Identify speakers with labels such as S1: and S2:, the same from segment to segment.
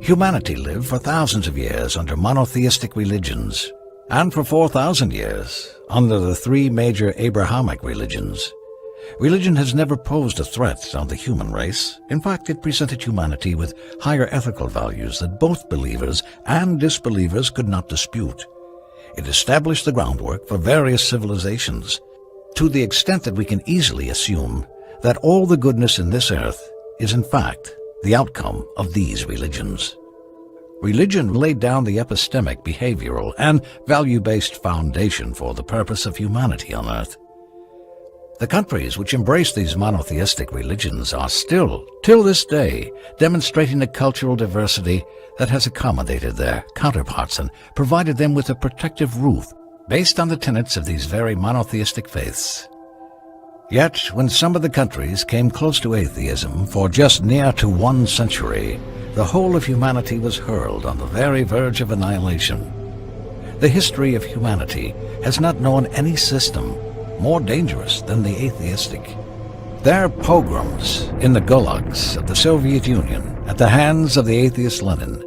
S1: Humanity lived for thousands of years under monotheistic religions, and for 4,000 years under the three major Abrahamic religions. Religion has never posed a threat on the human race. In fact, it presented humanity with higher ethical values that both believers and disbelievers could not dispute. It established the groundwork for various civilizations, to the extent that we can easily assume that all the goodness in this earth is in fact the outcome of these religions. Religion laid down the epistemic, behavioral, and value-based foundation for the purpose of humanity on earth. The countries which embrace these monotheistic religions are still, till this day, demonstrating a cultural diversity that has accommodated their counterparts and provided them with a protective roof based on the tenets of these very monotheistic faiths. Yet, when some of the countries came close to atheism for just near to 1 century, the whole of humanity was hurled on the very verge of annihilation. The history of humanity has not known any system more dangerous than the atheistic. Their pogroms in the gulags of the Soviet Union at the hands of the atheist Lenin,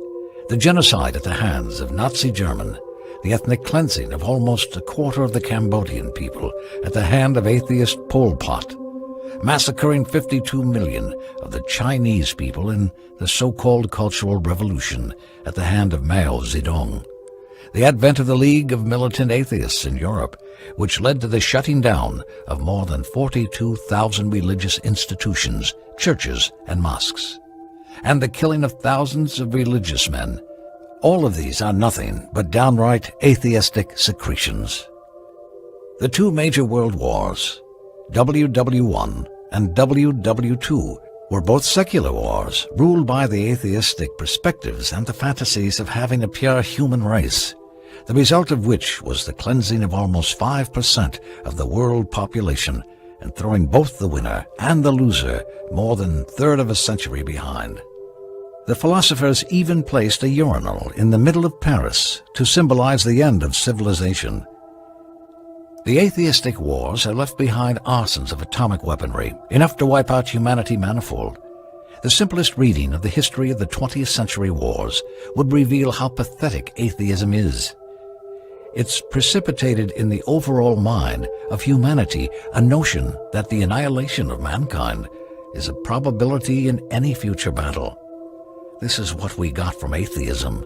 S1: the genocide at the hands of Nazi Germany, the ethnic cleansing of almost a quarter of the Cambodian people at the hand of atheist Pol Pot, massacring 52 million of the Chinese people in the so-called Cultural Revolution at the hand of Mao Zedong, the advent of the League of Militant Atheists in Europe, which led to the shutting down of more than 42,000 religious institutions, churches, and mosques, and the killing of thousands of religious men. All of these are nothing but downright atheistic secretions. The two major world wars, WW1 and WW2, were both secular wars ruled by the atheistic perspectives and the fantasies of having a pure human race, the result of which was the cleansing of almost 5% of the world population and throwing both the winner and the loser more than a third of a century behind. The philosophers even placed a urinal in the middle of Paris to symbolize the end of civilization. The atheistic wars have left behind arsenals of atomic weaponry, enough to wipe out humanity manifold. The simplest reading of the history of the 20th century wars would reveal how pathetic atheism is. It's precipitated in the overall mind of humanity a notion that the annihilation of mankind is a probability in any future battle. This is what we got from atheism.